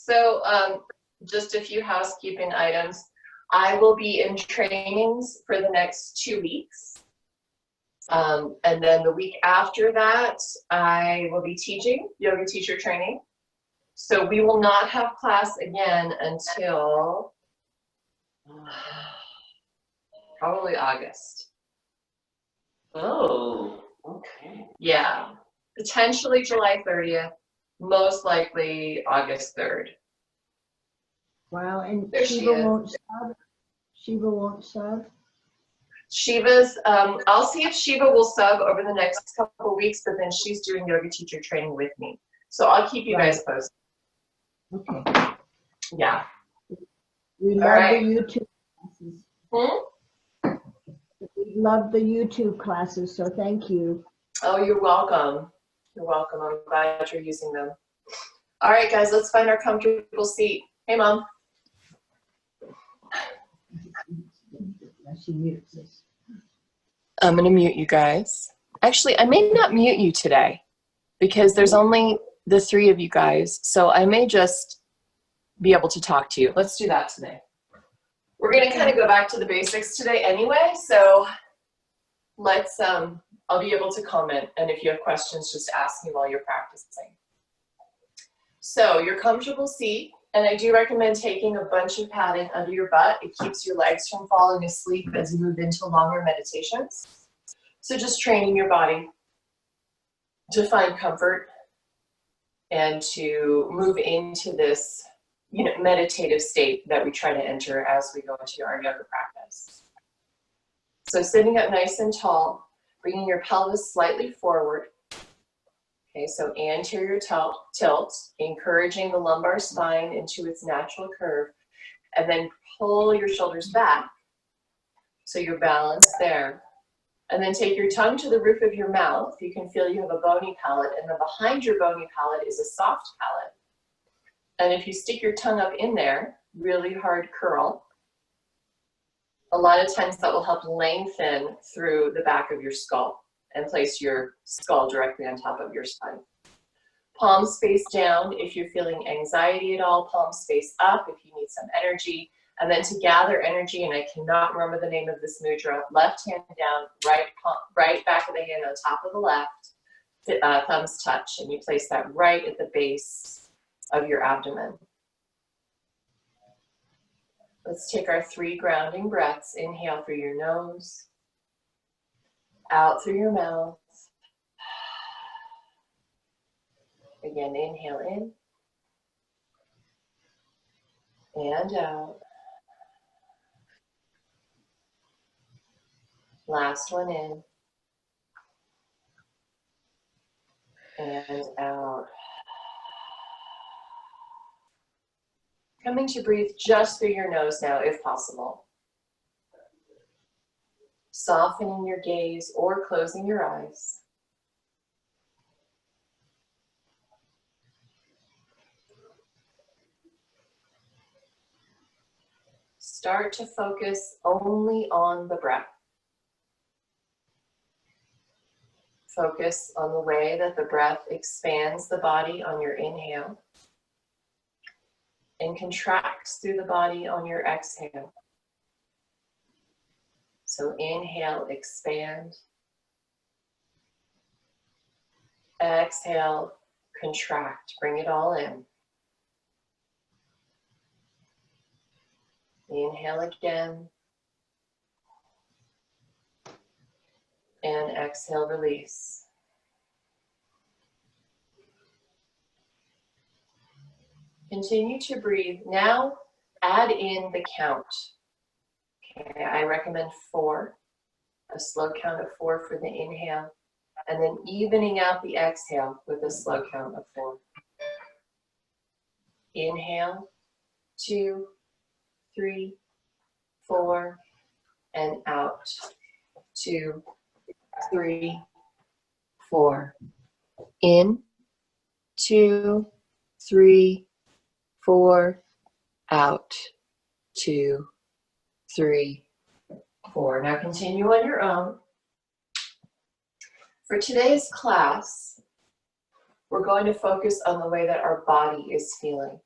So just a few housekeeping items. I will be in trainings for the next 2 weeks. And then the week after that, I will be teaching yoga teacher training. So we will not have class again until probably August. Oh, okay. Yeah, potentially July 30th, most likely August 3rd. Wow, and There Shiva she is. won't sub? Shiva won't sub? Shiva's, I'll see if Shiva will sub over the next couple of weeks, but then she's doing yoga teacher training with me. So I'll keep you guys posted. Okay. Yeah. We love right. the YouTube classes. We love the YouTube classes, so thank you. Oh, you're welcome. You're welcome. I'm glad you're using them. All right, guys, let's find our comfortable seat. Hey, Mom. She mutes us. I'm going to mute you guys. Actually, I may not mute you today because there's only the 3 of you guys, so I may just be able to talk to you. Let's do that today. We're going to kind of go back to the basics today anyway, so let's, I'll be able to comment, and if you have questions, just ask me while you're practicing. So your comfortable seat, and I do recommend taking a bunch of padding under your butt. It keeps your legs from falling asleep as you move into longer meditations. So just training your body to find comfort and to move into this, you know, meditative state that we try to enter as we go into our yoga practice. So sitting up nice and tall, bringing your pelvis slightly forward. Okay, so anterior tilt, encouraging the lumbar spine into its natural curve, and then pull your shoulders back so you're balanced there. And then take your tongue to the roof of your mouth. You can feel you have a bony palate, and then behind your bony palate is a soft palate. And if you stick your tongue up in there, really hard curl, a lot of times that will help lengthen through the back of your skull and place your skull directly on top of your spine. Palms face down if you're feeling anxiety at all, palms face up if you need some energy. And then to gather energy, and I cannot remember the name of this mudra, left hand down, right back of the hand on top of the left, thumbs touch, and you place that right at the base of your abdomen. Let's take our 3 grounding breaths. Inhale through your nose, out through your mouth. Again, inhale in and out. Last one in and out. Coming to breathe just through your nose now, if possible. Softening your gaze or closing your eyes. Start to focus only on the breath. Focus on the way that the breath expands the body on your inhale and contracts through the body on your exhale. So inhale, expand. Exhale, contract, bring it all in. Inhale again. And exhale, release. Continue to breathe. Now add in the count. Okay, I recommend 4, a slow count of 4 for the inhale, and then evening out the exhale with a slow count of 4. Inhale, 2, 3, 4, and out. 2, 3, 4. In, 2, 3, 4. Out. 2, 3, 4. Now continue on your own. For today's class, we're going to focus on the way that our body is feeling.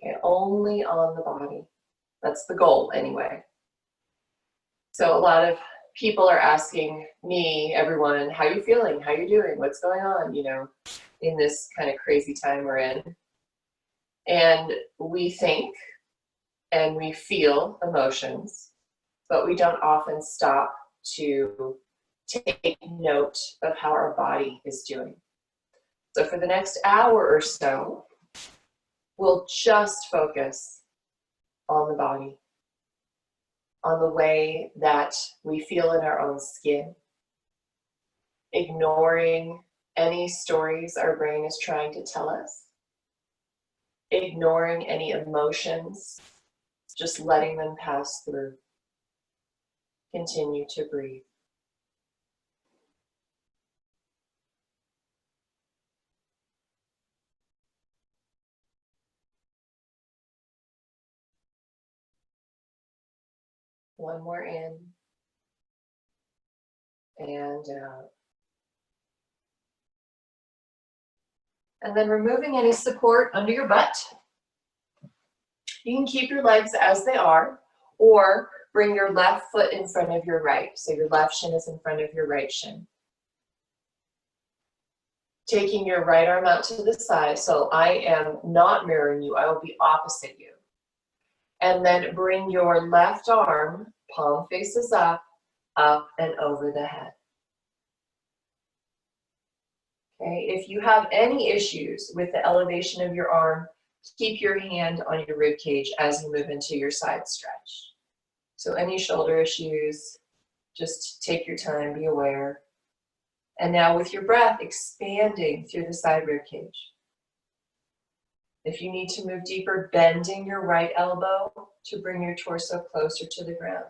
Okay, only on the body. That's the goal anyway. So a lot of people are asking me, everyone, how you feeling? How you doing? What's going on? You know, in this kind of crazy time we're in. And we think and we feel emotions, but we don't often stop to take note of how our body is doing. So for the next hour or so, we'll just focus on the body, on the way that we feel in our own skin, ignoring any stories our brain is trying to tell us, ignoring any emotions, just letting them pass through. Continue to breathe. One more in and out. And then removing any support under your butt. You can keep your legs as they are, or bring your left foot in front of your right. So your left shin is in front of your right shin. Taking your right arm out to the side. So I am not mirroring you. I will be opposite you. And then bring your left arm, palm faces up and over the head. Okay, if you have any issues with the elevation of your arm, keep your hand on your rib cage as you move into your side stretch. So any shoulder issues, just take your time, be aware. And now with your breath, expanding through the side rib cage. If you need to move deeper, bending your right elbow to bring your torso closer to the ground.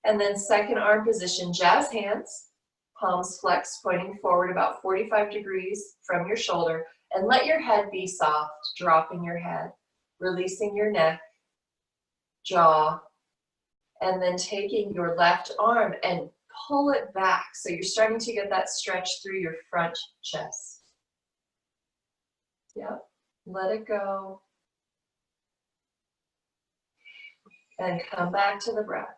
And then second arm position, jazz hands, palms flexed, pointing forward about 45 degrees from your shoulder, and let your head be soft, dropping your head, releasing your neck, jaw, and then taking your left arm and pull it back. So you're starting to get that stretch through your front chest. Yep, let it go. And come back to the breath.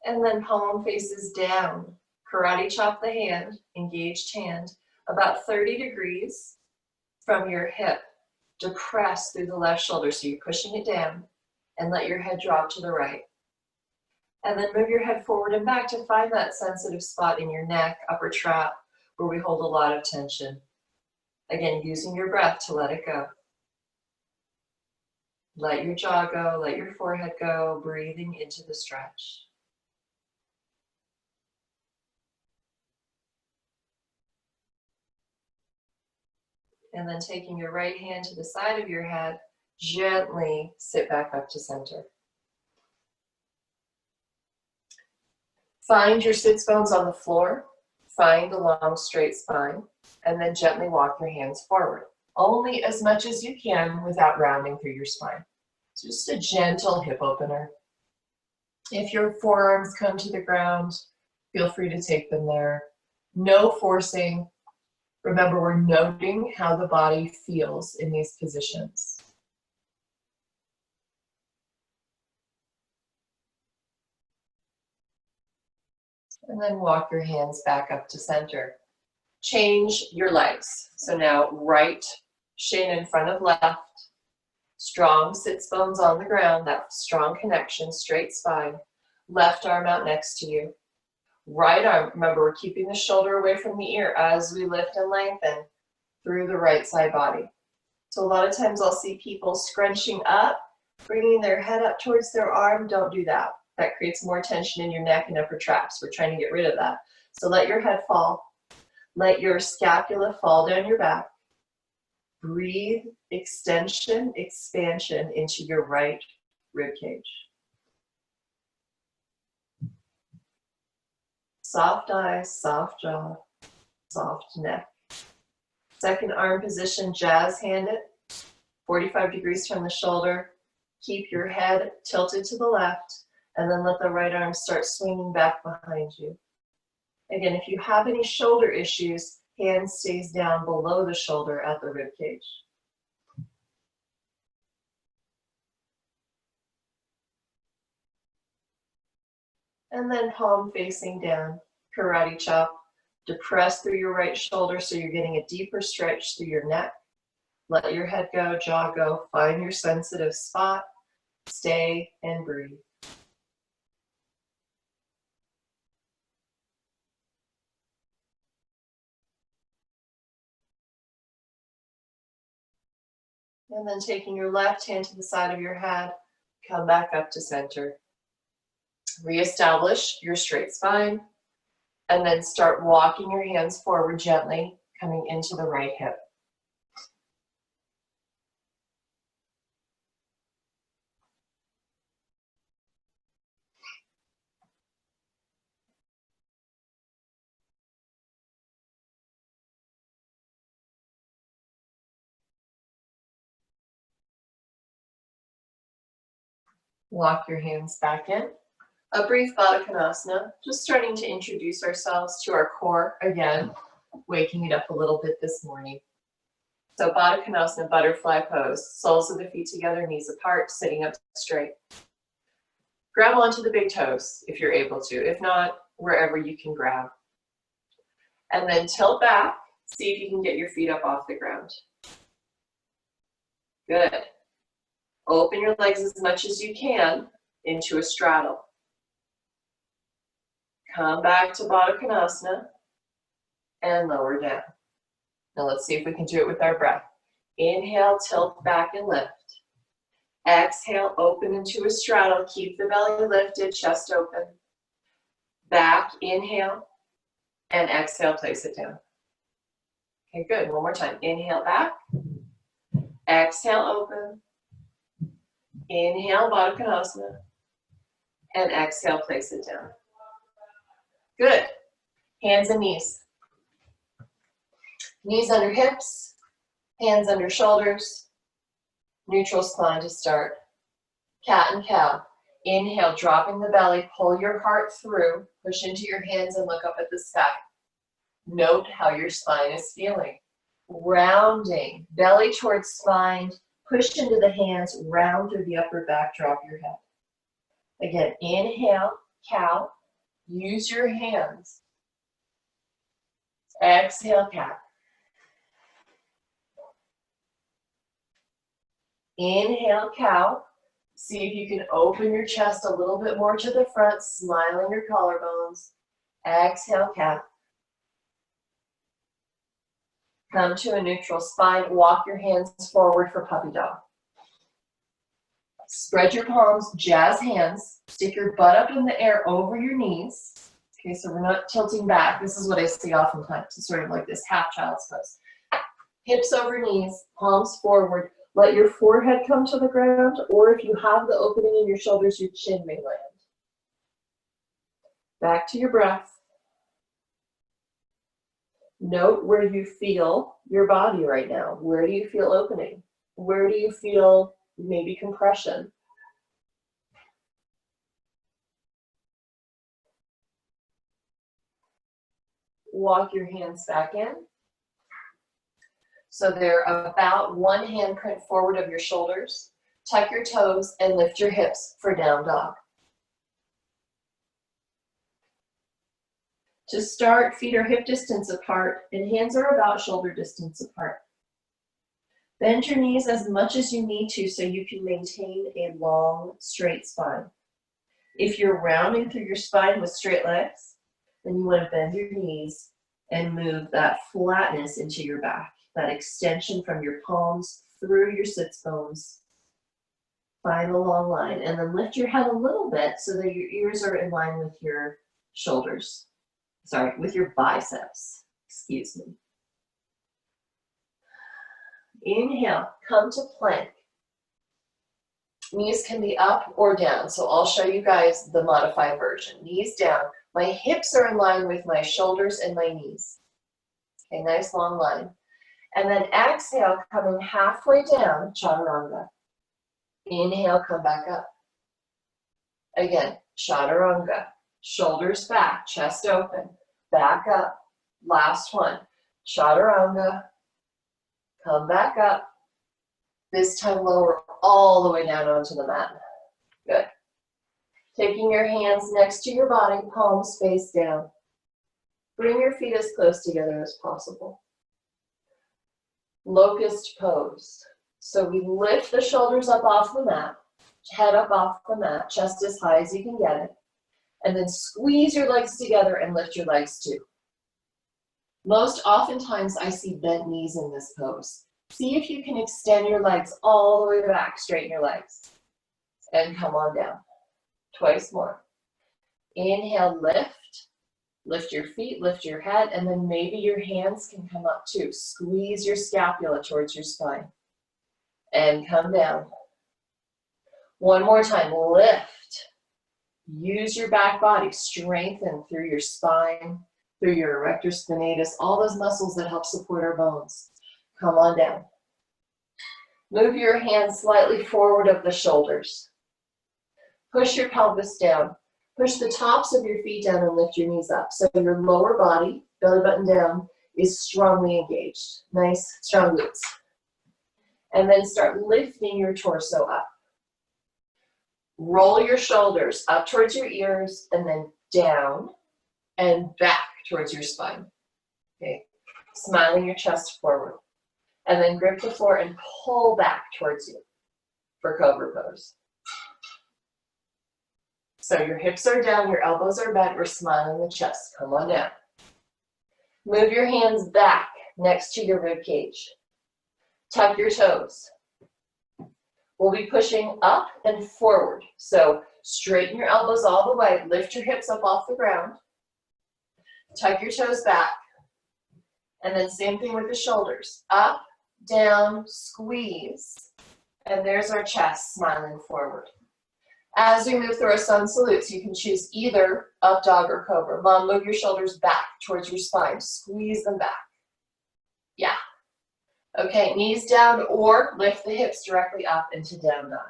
And then palm faces down. Karate chop the hand, engaged hand, about 30 degrees from your hip. Depress through the left shoulder, so you're pushing it down, and let your head drop to the right. And then move your head forward and back to find that sensitive spot in your neck, upper trap, where we hold a lot of tension. Again, using your breath to let it go. Let your jaw go, let your forehead go, breathing into the stretch. And then taking your right hand to the side of your head, gently sit back up to center. Find your sits bones on the floor, find a long straight spine, and then gently walk your hands forward. Only as much as you can without rounding through your spine. So just a gentle hip opener. If your forearms come to the ground, feel free to take them there. No forcing. Remember, we're noting how the body feels in these positions. And then walk your hands back up to center. Change your legs. So now right shin in front of left. Strong sits bones on the ground, that strong connection, straight spine. Left arm out next to you. Right arm, remember we're keeping the shoulder away from the ear as we lift and lengthen through the right side body. So a lot of times I'll see people scrunching up, bringing their head up towards their arm. Don't do that. That creates more tension in your neck and upper traps. We're trying to get rid of that. So let your head fall. Let your scapula fall down your back. Breathe extension, expansion into your right rib cage. Soft eyes, soft jaw, soft neck. Second arm position, jazz hand it, 45 degrees from the shoulder. Keep your head tilted to the left, and then let the right arm start swinging back behind you. Again, if you have any shoulder issues, Hand stays down below the shoulder at the rib cage. And then palm facing down, karate chop. Depress through your right shoulder so you're getting a deeper stretch through your neck. Let your head go, jaw go. Find your sensitive spot. Stay and breathe. And then taking your left hand to the side of your head, come back up to center. Reestablish your straight spine, and then start walking your hands forward gently, coming into the right hip. Walk your hands back in. A brief Utkatasana, just starting to introduce ourselves to our core again, waking it up a little bit this morning. So Utkatasana, butterfly pose, soles of the feet together, knees apart, sitting up straight. Grab onto the big toes if you're able to. If not, wherever you can grab. And then tilt back, see if you can get your feet up off the ground. Good. Open your legs as much as you can into a straddle. Come back to Utkatasana and lower down. Now let's see if we can do it with our breath. Inhale, tilt back and lift. Exhale, open into a straddle. Keep the belly lifted, chest open. Back, inhale, and exhale, place it down. Okay, good. One more time. Inhale, back. Exhale, open. Inhale, Utkatasana. And exhale, place it down. Good. Hands and knees. Knees under hips, hands under shoulders. Neutral spine to start. Cat and cow. Inhale, dropping the belly, pull your heart through, push into your hands and look up at the sky. Note how your spine is feeling. Rounding, belly towards spine, push into the hands, round through the upper back, drop your head. Again, inhale, cow, use your hands. Exhale, cat. Inhale, cow. See if you can open your chest a little bit more to the front, smiling your collarbones. Exhale, cat. Come to a neutral spine. Walk your hands forward for puppy dog. Spread your palms, jazz hands. Stick your butt up in the air over your knees. Okay, so we're not tilting back. This is what I see oftentimes. It's sort of like this half child's pose. Hips over knees, palms forward. Let your forehead come to the ground, or if you have the opening in your shoulders, your chin may land. Back to your breath. Note where you feel your body right now. Where do you feel opening? Where do you feel maybe compression? Walk your hands back in. So they're about one handprint forward of your shoulders. Tuck your toes and lift your hips for down dog. To start, feet are hip distance apart and hands are about shoulder distance apart. Bend your knees as much as you need to so you can maintain a long, straight spine. If you're rounding through your spine with straight legs, then you want to bend your knees and move that flatness into your back. That extension from your palms through your sits bones. Find the long line and then lift your head a little bit so that your ears are in line with your shoulders. Sorry, with your biceps, excuse me. Inhale, come to plank. Knees can be up or down, so I'll show you guys the modified version. Knees down. My hips are in line with my shoulders and my knees. Okay, nice long line. And then exhale, coming halfway down, chaturanga. Inhale, come back up. Again, chaturanga. Shoulders back, chest open. Back up. Last one. Chaturanga. Come back up. This time lower all the way down onto the mat. Good. Taking your hands next to your body, palms face down. Bring your feet as close together as possible. Locust pose. So we lift the shoulders up off the mat, head up off the mat, chest as high as you can get it, and then squeeze your legs together and lift your legs too. Most oftentimes I see bent knees in this pose. See if you can extend your legs all the way back, straighten your legs, and come on down. Twice more. Inhale, lift. Lift your feet, lift your head, and then maybe your hands can come up too. Squeeze your scapula towards your spine. And come down. One more time, lift. Use your back body, strengthen through your spine, through your erector spinatus, all those muscles that help support our bones. Come on down. Move your hands slightly forward of the shoulders. Push your pelvis down. Push the tops of your feet down and lift your knees up. So your lower body, belly button down, is strongly engaged. Nice, strong glutes. And then start lifting your torso up. Roll your shoulders up towards your ears and then down and back towards your spine. Okay, smiling your chest forward. And then grip the floor and pull back towards you for Cobra pose. So your hips are down, your elbows are bent, we're smiling the chest. Come on down. Move your hands back next to your rib cage. Tuck your toes. We'll be pushing up and forward. So straighten your elbows all the way, lift your hips up off the ground. Tuck your toes back. And then same thing with the shoulders. Up, down, squeeze. And there's our chest smiling forward. As we move through our sun salutes, you can choose either up dog or cobra. Mom, move your shoulders back towards your spine. Squeeze them back. Yeah. Okay, knees down or lift the hips directly up into down dog.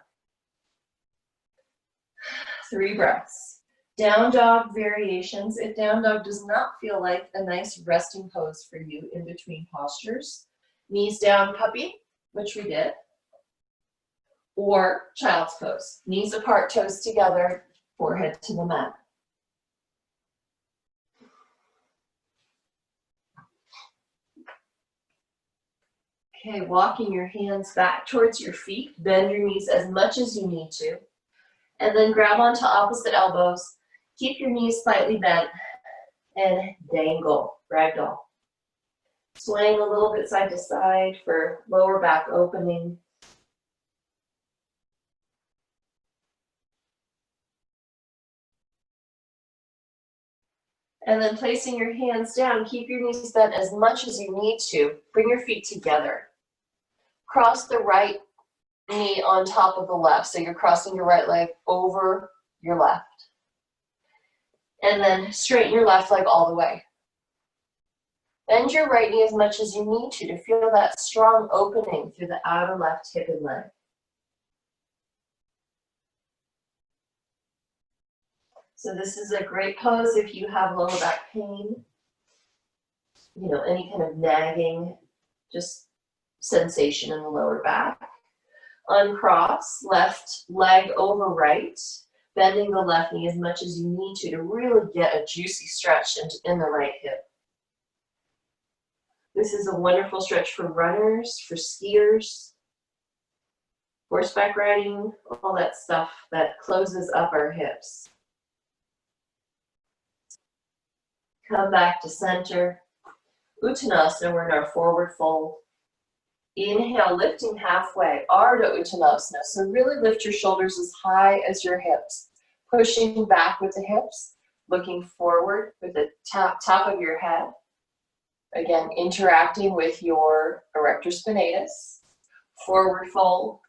3 breaths. Down dog variations. If down dog does not feel like a nice resting pose for you in between postures, knees down puppy, which we did. Or child's pose. Knees apart, toes together, forehead to the mat. Okay, walking your hands back towards your feet. Bend your knees as much as you need to. And then grab onto opposite elbows. Keep your knees slightly bent. And dangle, ragdoll. Swaying a little bit side to side for lower back opening. And then placing your hands down, keep your knees bent as much as you need to. Bring your feet together. Cross the right knee on top of the left. So you're crossing your right leg over your left. And then straighten your left leg all the way. Bend your right knee as much as you need to feel that strong opening through the outer left hip and leg. So this is a great pose if you have lower back pain, any kind of nagging, just sensation in the lower back. Uncross, left leg over right, bending the left knee as much as you need to really get a juicy stretch in the right hip. This is a wonderful stretch for runners, for skiers, horseback riding, all that stuff that closes up our hips. Come back to center. Uttanasana, we're in our forward fold. Inhale, lifting halfway, Ardha Uttanasana. So really lift your shoulders as high as your hips. Pushing back with the hips, looking forward with the top of your head. Again, interacting with your erector spinatus. Forward fold.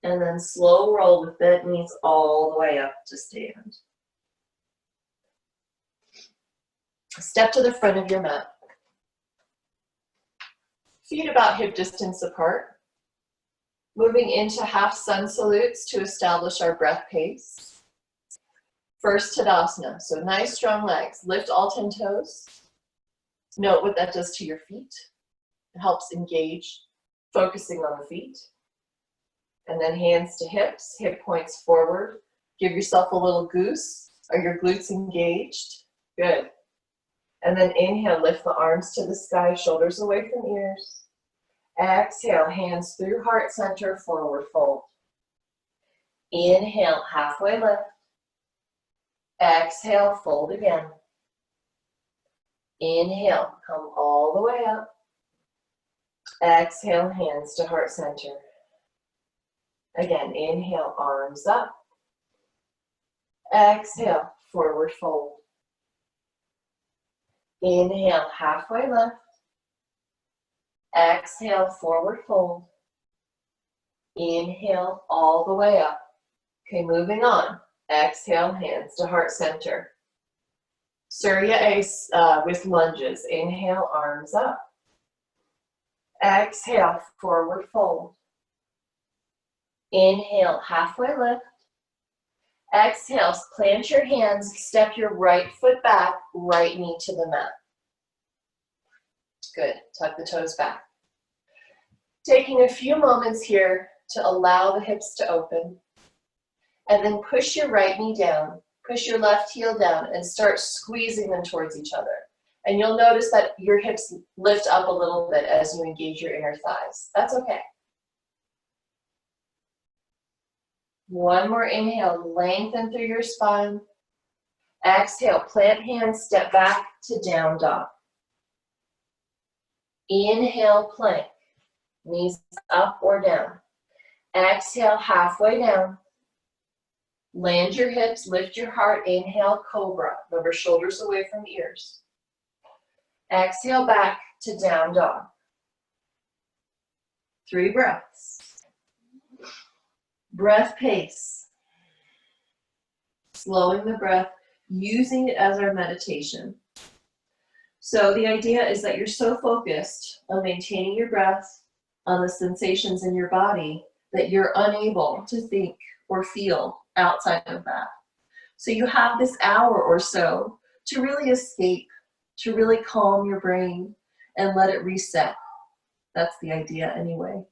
And then slow roll with bent knees all the way up to stand. Step to the front of your mat. Feet about hip distance apart. Moving into half sun salutes to establish our breath pace. First Tadasana, so nice strong legs. Lift all 10 toes. Note what that does to your feet. It helps engage, focusing on the feet. And then hands to hips, hip points forward. Give yourself a little goose. Are your glutes engaged? Good. And then inhale, lift the arms to the sky, shoulders away from ears. Exhale, hands through heart center, forward fold. Inhale, halfway lift. Exhale, fold again. Inhale, come all the way up. Exhale, hands to heart center. Again, inhale, arms up. Exhale, forward fold. Inhale, halfway lift. Exhale, forward fold. Inhale, all the way up. Okay, moving on. Exhale, hands to heart center. Surya As with lunges. Inhale, arms up. Exhale, forward fold. Inhale, halfway lift. Exhale, plant your hands, step your right foot back, right knee to the mat. Good, tuck the toes back. Taking a few moments here to allow the hips to open. And then push your right knee down, push your left heel down, and start squeezing them towards each other. And you'll notice that your hips lift up a little bit as you engage your inner thighs. That's okay. One more inhale, lengthen through your spine. Exhale, plant hands, step back to down dog. Inhale, plank, knees up or down. Exhale, halfway down. Land your hips, lift your heart, inhale, Cobra. Remember, shoulders away from ears. Exhale, back to down dog. 3 breaths. Breath pace. Slowing the breath, using it as our meditation. So the idea is that you're so focused on maintaining your breath, on the sensations in your body, that you're unable to think or feel outside of that. So you have this hour or so to really escape, to really calm your brain and let it reset. That's the idea anyway.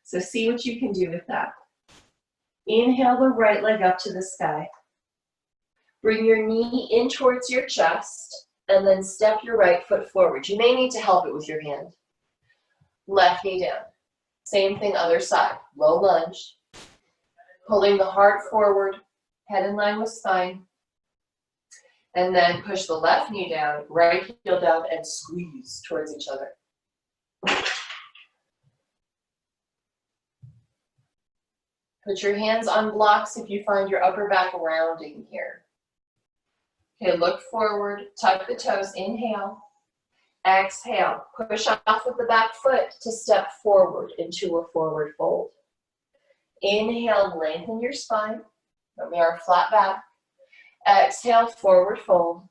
So see what you can do with that. Inhale the right leg up to the sky. Bring your knee in towards your chest and then step your right foot forward. You may need to help it with your hand. Left knee down. Same thing, other side. Low lunge. Pulling the heart forward, head in line with spine. And then push the left knee down, right heel down, and squeeze towards each other. Put your hands on blocks if you find your upper back rounding here. Okay, look forward, tuck the toes, inhale. Exhale, push off with the back foot to step forward into a forward fold. Inhale, lengthen your spine. We are flat back. Exhale, forward fold.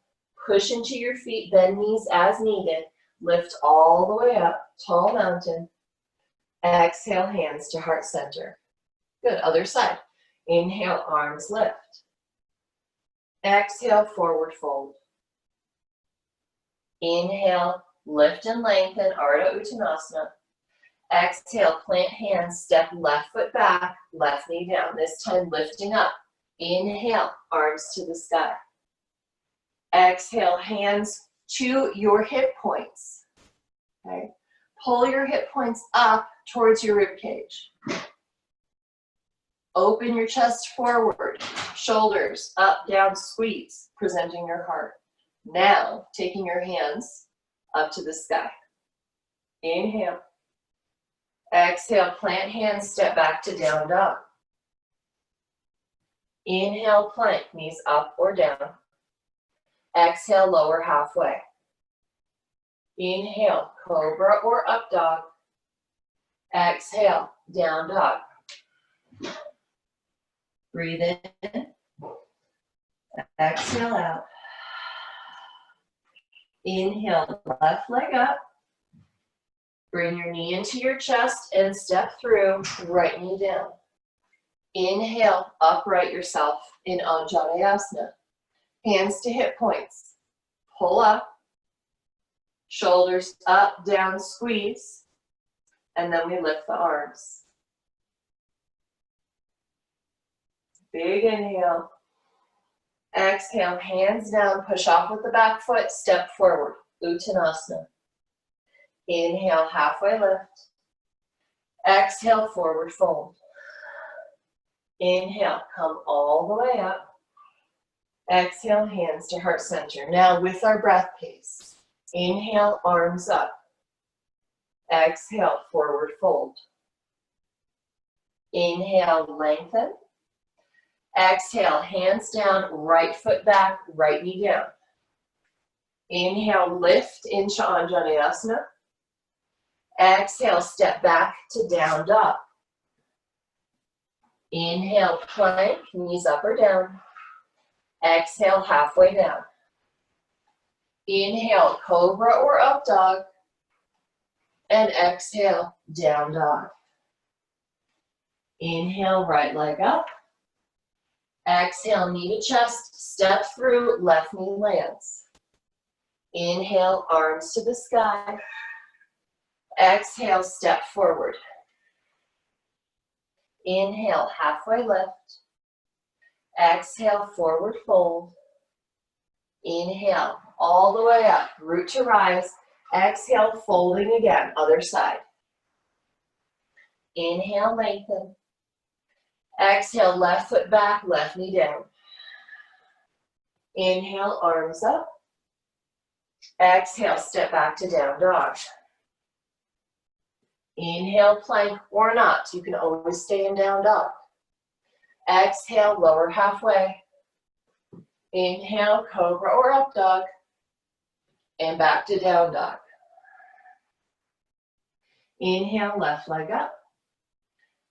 Push into your feet, bend knees as needed. Lift all the way up, tall mountain. Exhale, hands to heart center. Good, other side. Inhale, arms lift. Exhale, forward fold. Inhale, lift and lengthen, Ardha Uttanasana. Exhale, plant hands, step left foot back, left knee down. This time lifting up. Inhale, arms to the sky. Exhale, hands to your hip points. Okay? Pull your hip points up towards your rib cage. Open your chest forward, shoulders up, down, squeeze, presenting your heart. Now, taking your hands up to the sky. Inhale. Exhale, plant hands, step back to down dog. Inhale, plank, knees up or down. Exhale, lower halfway. Inhale, Cobra or up dog. Exhale, down dog. Breathe in. Exhale out. Inhale, left leg up. Bring your knee into your chest and step through, right knee down. Inhale, upright yourself in Anjaneyasana. Hands to hip points. Pull up. Shoulders up, down, squeeze. And then we lift the arms. Big inhale. Exhale, hands down, push off with the back foot, step forward, Utkatasana. Inhale, halfway lift. Exhale, forward fold. Inhale, come all the way up. Exhale, hands to heart center. Now with our breath pace. Inhale, arms up. Exhale, forward fold. Inhale, lengthen. Exhale, hands down, right foot back, right knee down. Inhale, lift into Anjaneyasana. Exhale, step back to down dog. Inhale, plank, knees up or down. Exhale, halfway down. Inhale, cobra or up dog. And exhale, down dog. Inhale, right leg up. Exhale, knee to chest, step through, left knee lands. Inhale, arms to the sky. Exhale, step forward. Inhale, halfway lift. Exhale, forward fold. Inhale, all the way up, root to rise. Exhale, folding again, other side. Inhale, lengthen. Exhale, left foot back, left knee down. Inhale, arms up. Exhale, step back to down dog. Inhale, plank or not. You can always stay in down dog. Exhale, lower halfway. Inhale, cobra or up dog. And back to down dog. Inhale, left leg up.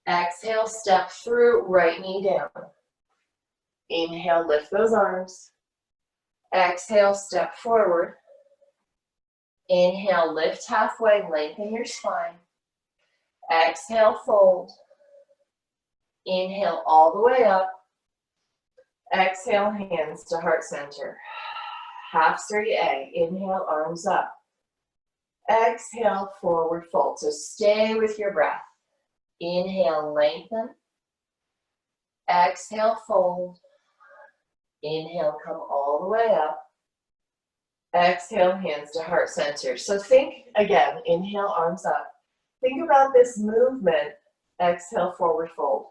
Exhale, step through, right knee down. Inhale, lift those arms. Exhale, step forward. Inhale, lift halfway, lengthen your spine. Exhale, fold. Inhale, all the way up. Exhale, hands to heart center. Half Surya A. Inhale, arms up. Exhale, forward fold. So stay with your breath. Inhale, lengthen. Exhale, fold. Inhale, come all the way up. Exhale, hands to heart center. So think again, inhale, arms up. Think about this movement, exhale, forward fold,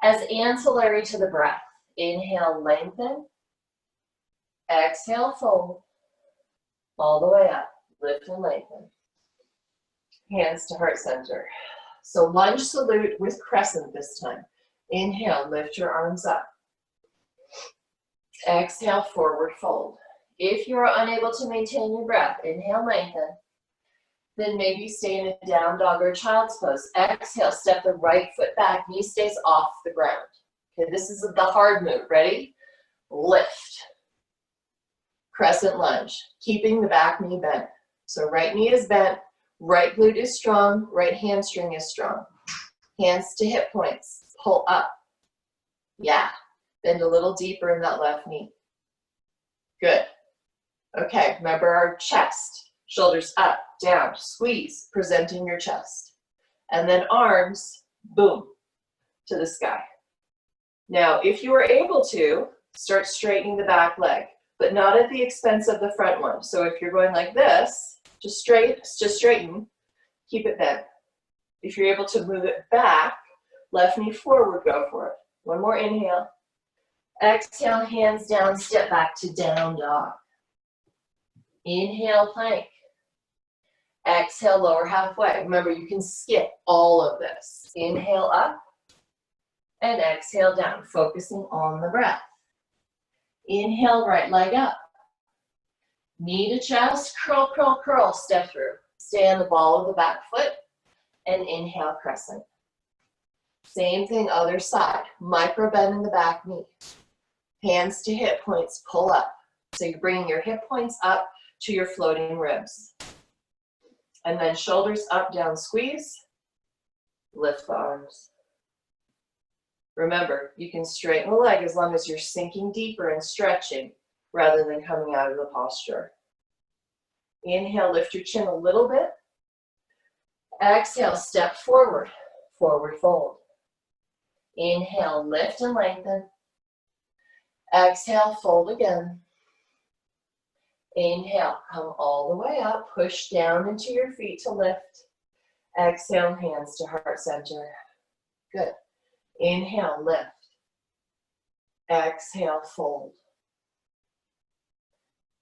as ancillary to the breath. Inhale, lengthen. Exhale, fold. All the way up, lift and lengthen. Hands to heart center. So lunge salute with crescent this time. Inhale, lift your arms up. Exhale, forward fold. If you are unable to maintain your breath, inhale, lengthen. Then maybe stay in a down dog or child's pose. Exhale, step the right foot back, knee stays off the ground. Okay, this is the hard move. Ready? Lift. Crescent lunge, keeping the back knee bent. So right knee is bent, right glute is strong, right hamstring is strong. Hands to hip points, pull up. Yeah, bend a little deeper in that left knee. Good. Okay, remember our chest. Shoulders up, down, squeeze, presenting your chest. And then arms, boom, to the sky. Now, if you are able to, start straightening the back leg, but not at the expense of the front one. So if you're going like this, just straighten, keep it bent. If you're able to move it back, left knee forward, go for it. One more inhale. Exhale, hands down, step back to down dog. Inhale, plank. Exhale, lower halfway. Remember, you can skip all of this. Inhale up and exhale down, focusing on the breath. Inhale, right leg up. Knee to chest, curl, curl, curl, step through. Stay on the ball of the back foot and inhale, crescent. Same thing, other side. Micro bend in the back knee. Hands to hip points, pull up. So you're bringing your hip points up to your floating ribs. And then shoulders up, down, squeeze. Lift the arms. Remember, you can straighten the leg as long as you're sinking deeper and stretching rather than coming out of the posture. Inhale, lift your chin a little bit. Exhale, step forward, forward fold. Inhale, lift and lengthen. Exhale, fold again. Inhale, come all the way up, push down into your feet to lift. Exhale, hands to heart center. Good. Inhale, lift. Exhale, fold.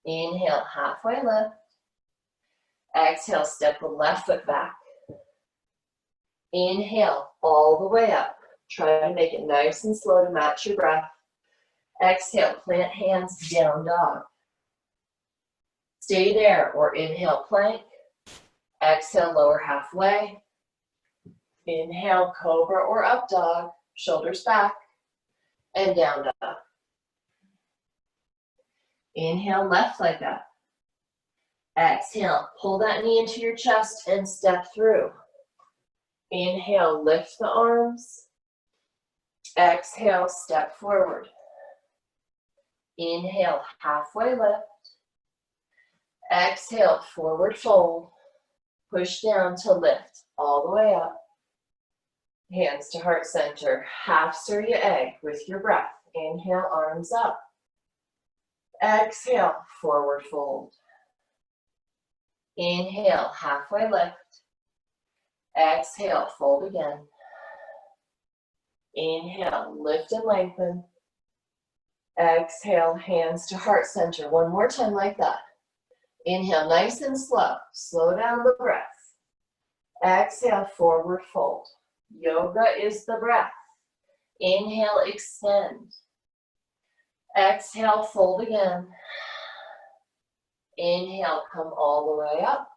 Inhale, halfway lift. Exhale, step the left foot back. Inhale, all the way up. Try to make it nice and slow to match your breath. Exhale, plant hands, down dog. Stay there, or inhale, plank. Exhale, lower halfway. Inhale, cobra or up dog. Shoulders back. And down dog. Inhale, left leg up. Exhale, pull that knee into your chest and step through. Inhale, lift the arms. Exhale, step forward. Inhale, halfway lift. Exhale, forward fold. Push down to lift all the way up. Hands to heart center. Half Surya A with your breath. Inhale, arms up. Exhale, forward fold. Inhale, halfway lift. Exhale, fold again. Inhale, lift and lengthen. Exhale, hands to heart center. One more time like that. Inhale, nice and slow. Slow down the breath. Exhale, forward fold. Yoga is the breath. Inhale, extend. Exhale, fold again. Inhale, come all the way up.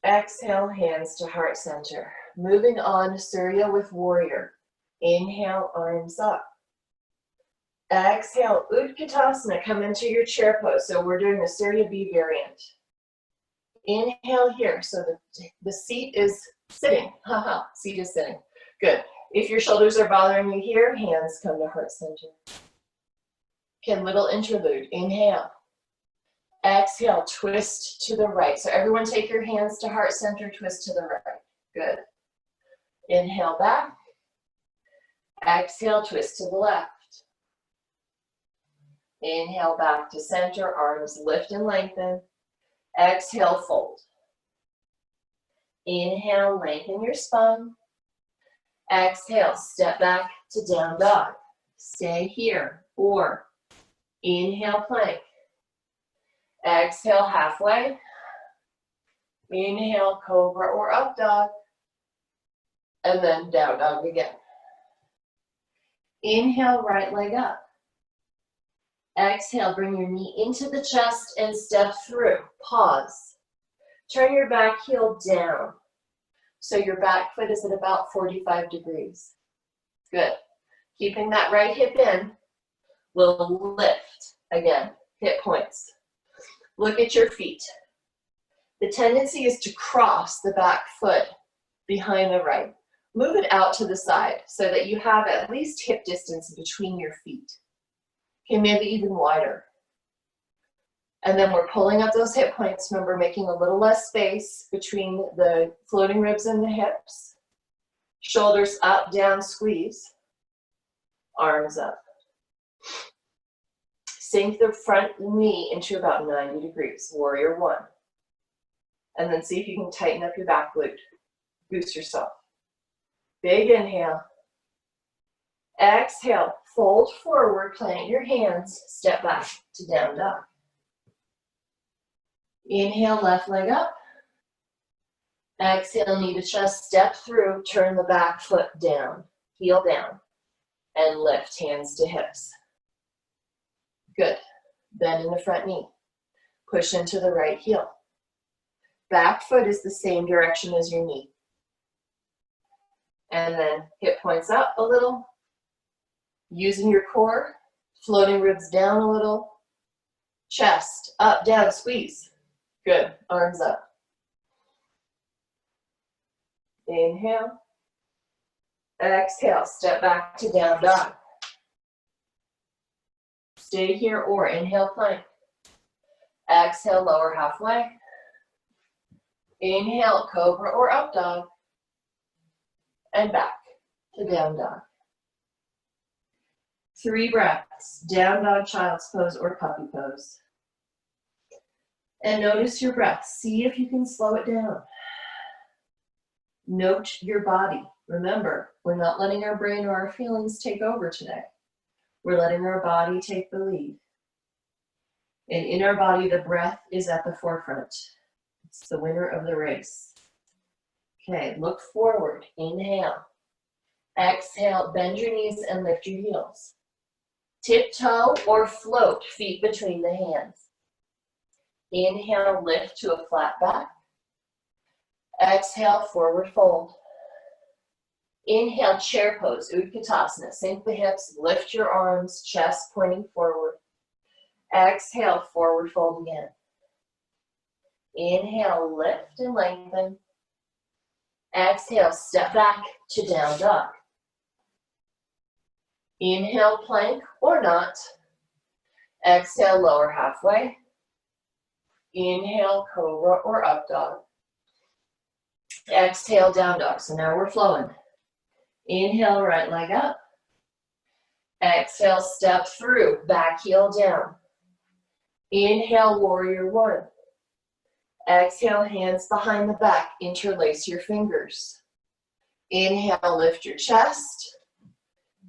Exhale, hands to heart center. Moving on, Surya with warrior. Inhale, arms up. Exhale, Utkatasana, come into your chair pose. So we're doing the Surya B variant. Inhale here, so the seat is sitting. Haha, seat is sitting. Good. If your shoulders are bothering you here, hands come to heart center. Okay, little interlude. Inhale. Exhale, twist to the right. So everyone take your hands to heart center, twist to the right. Good. Inhale back. Exhale, twist to the left. Inhale back to center, arms lift and lengthen. Exhale, fold. Inhale, lengthen your spine. Exhale, step back to down dog. Stay here, or inhale, plank. Exhale, halfway. Inhale, cobra or up dog. And then down dog again. Inhale, right leg up. Exhale, bring your knee into the chest and step through. Pause. Turn your back heel down. So your back foot is at about 45 degrees. Good. Keeping that right hip in, we'll lift. Again, hip points. Look at your feet. The tendency is to cross the back foot behind the right. Move it out to the side so that you have at least hip distance between your feet. Okay, maybe even wider. And then we're pulling up those hip points. Remember, making a little less space between the floating ribs and the hips. Shoulders up, down, squeeze. Arms up. Sink the front knee into about 90 degrees. Warrior one. And then see if you can tighten up your back glute. Boost yourself. Big inhale. Exhale. Fold forward, plant your hands, step back to down dog. Inhale, left leg up. Exhale, knee to chest, step through, turn the back foot down, heel down, and lift hands to hips. Good. Bend in the front knee. Push into the right heel. Back foot is the same direction as your knee. And then hip points up a little. Using your core, floating ribs down a little. Chest up, down, squeeze. Good. Arms up. Inhale. Exhale. Step back to down dog. Stay here or inhale, plank. Exhale, lower halfway. Inhale, Cobra or Up Dog. And back to Down Dog. 3 breaths. Down Dog, Child's Pose or Puppy Pose. And notice your breath. See if you can slow it down. Note your body. Remember, we're not letting our brain or our feelings take over today. We're letting our body take the lead. And in our body, the breath is at the forefront. It's the winner of the race. Okay, look forward. Inhale. Exhale, bend your knees and lift your heels. Tiptoe or float, feet between the hands. Inhale, lift to a flat back. Exhale, forward fold. Inhale, chair pose, Utkatasana. Sink the hips, lift your arms, chest pointing forward. Exhale, forward fold again. Inhale, lift and lengthen. Exhale, step back to Down Dog. Inhale, plank or not. Exhale, lower halfway. Inhale, Cobra or Up Dog. Exhale, Down Dog. So now we're flowing. Inhale, right leg up. Exhale, step through, back heel down. Inhale, Warrior One. Exhale, hands behind the back, interlace your fingers. Inhale, lift your chest.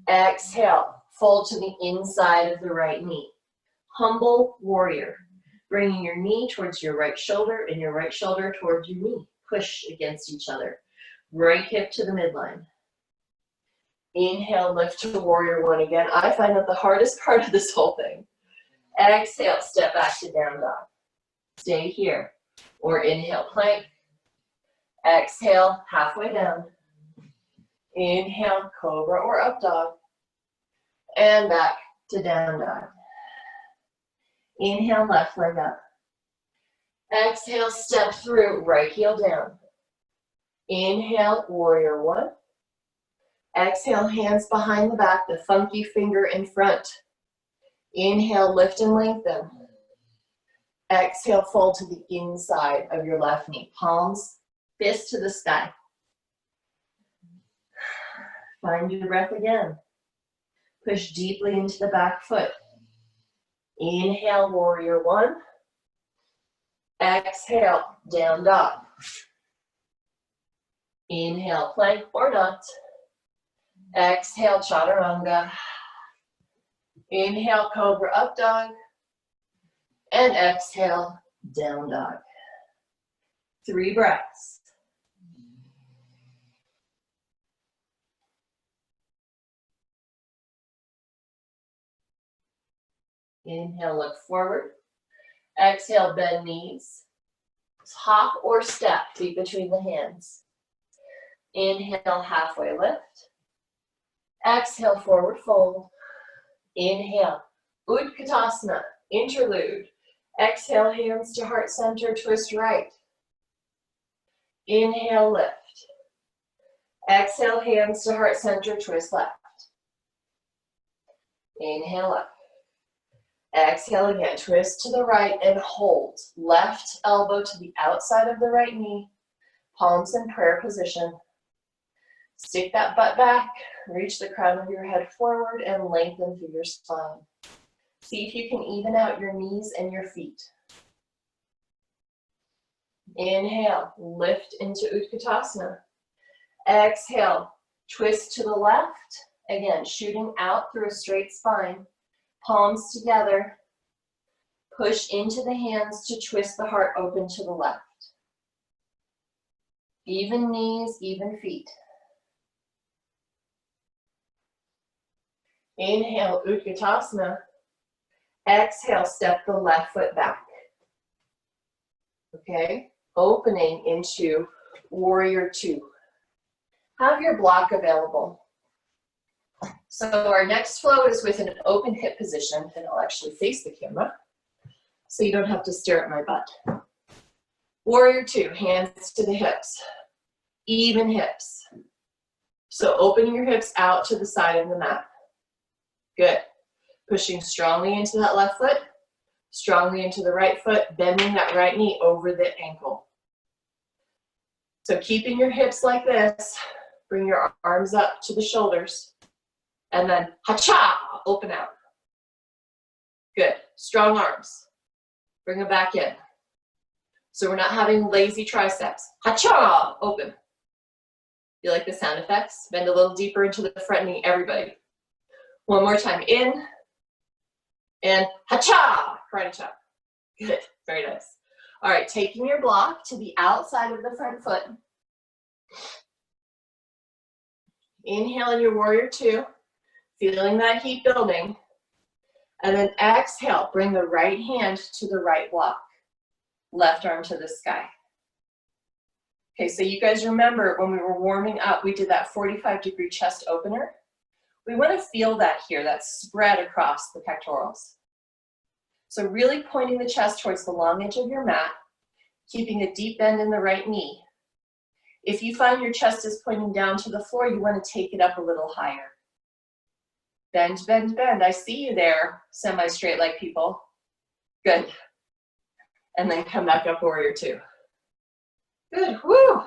Exhale, fold to the inside of the right knee. Humble warrior, bringing your knee towards your right shoulder and your right shoulder towards your knee. Push against each other. Right hip to the midline. Inhale, lift to Warrior One again. I find that the hardest part of this whole thing. Exhale, step back to Down Dog. Stay here. Or inhale, plank. Exhale, halfway down. Inhale, Cobra or Up Dog. And back to Down Dog. Inhale, left leg up. Exhale, step through, right heel down. Inhale, Warrior One. Exhale, hands behind the back, the funky finger in front. Inhale, lift and lengthen. Exhale, fold to the inside of your left knee. Palms, fist to the sky. Find your breath again. Push deeply into the back foot. Inhale, Warrior One. Exhale, Down Dog. Inhale, plank or not. Exhale, Chaturanga. Inhale, Cobra Up Dog. And exhale, Down Dog. 3 breaths. Inhale, look forward. Exhale, bend knees. Hop or step, feet between the hands. Inhale, halfway lift. Exhale, forward fold. Inhale, Utkatasana, interlude. Exhale, hands to heart center, twist right. Inhale, lift. Exhale, hands to heart center, twist left. Inhale up. Exhale again, twist to the right and hold. Left elbow to the outside of the right knee. Palms in prayer position. Stick that butt back, reach the crown of your head forward and lengthen through your spine. See if you can even out your knees and your feet. Inhale, lift into Utkatasana. Exhale, twist to the left. Again, shooting out through a straight spine. Palms together. Push into the hands to twist the heart open to the left. Even knees, even feet. Inhale, Utkatasana. Exhale, step the left foot back. Okay, opening into Warrior Two. Have your block available. So our next flow is with an open hip position, and I'll actually face the camera so you don't have to stare at my butt. Warrior Two, hands to the hips, even hips. So opening your hips out to the side of the mat. Good. Pushing strongly into that left foot. Strongly into the right foot, bending that right knee over the ankle. So keeping your hips like this, bring your arms up to the shoulders, and then ha-cha, open out. Good, strong arms. Bring them back in. So we're not having lazy triceps. Ha-cha, open. You like the sound effects? Bend a little deeper into the front knee, everybody. One more time, in, and ha-cha, karate chop. Good, very nice. All right, taking your block to the outside of the front foot. Inhale in your warrior two, feeling that heat building. And then exhale, bring the right hand to the right block. Left arm to the sky. Okay, so you guys remember when we were warming up, we did that 45-degree chest opener. We want to feel that here, that spread across the pectorals. So really pointing the chest towards the long edge of your mat, keeping a deep bend in the right knee. If you find your chest is pointing down to the floor, you want to take it up a little higher. Bend, bend, bend. I see you there, semi-straight leg people. Good. And then come back up, warrior two. Good, woo!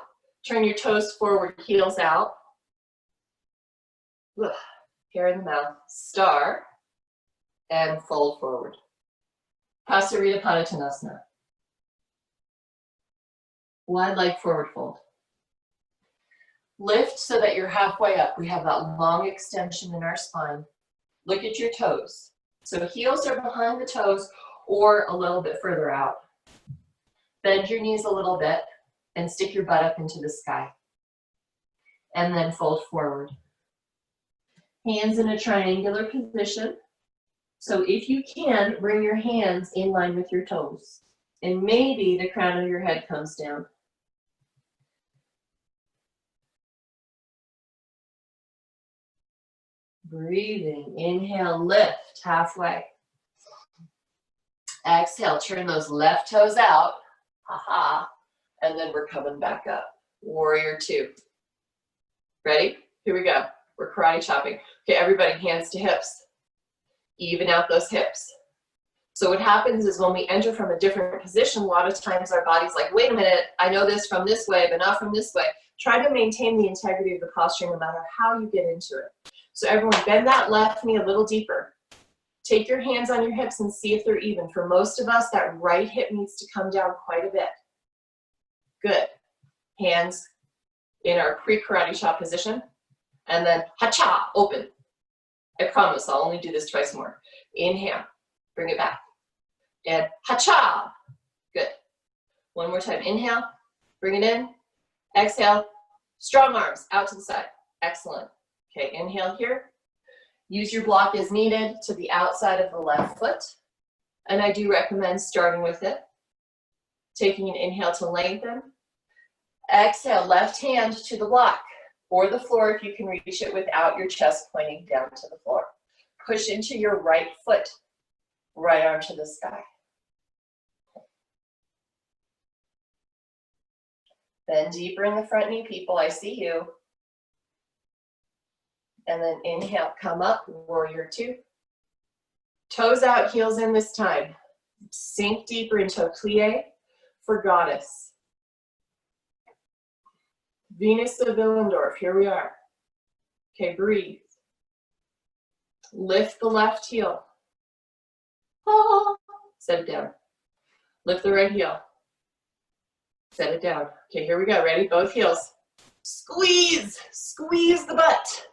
Turn your toes forward, heels out. Ugh. Hair in the mouth, star, and fold forward. Pasarita Padottanasana. Wide leg forward fold. Lift so that you're halfway up. We have that long extension in our spine. Look at your toes. So heels are behind the toes or a little bit further out. Bend your knees a little bit and stick your butt up into the sky. And then fold forward. Hands in a triangular position. So if you can, bring your hands in line with your toes. And maybe the crown of your head comes down. Breathing, inhale, lift, halfway. Exhale, turn those left toes out. Ha-ha. And then we're coming back up. Warrior two. Ready? Here we go. We're karate chopping. Okay, everybody, hands to hips. Even out those hips. So what happens is when we enter from a different position, a lot of times our body's like, wait a minute, I know this from this way, but not from this way. Try to maintain the integrity of the posture no matter how you get into it. So everyone, bend that left knee a little deeper. Take your hands on your hips and see if they're even. For most of us, that right hip needs to come down quite a bit. Good. Hands in our pre-karate chop position. And then ha-cha, open. I promise I'll only do this twice more. Inhale, bring it back. And ha-cha, good. One more time, inhale, bring it in. Exhale, strong arms out to the side. Excellent. Okay, inhale here. Use your block as needed to the outside of the left foot. And I do recommend starting with it. Taking an inhale to lengthen. Exhale, left hand to the block or the floor if you can reach it without your chest pointing down to the floor. Push into your right foot, right arm to the sky. Bend deeper in the front knee, people, I see you. And then inhale, come up, warrior two. Toes out, heels in this time. Sink deeper into a plie for goddess. Venus of Willendorf, here we are. Okay, breathe. Lift the left heel. Ah, set it down. Lift the right heel. Set it down. Okay, here we go. Ready? Both heels. Squeeze. Squeeze the butt.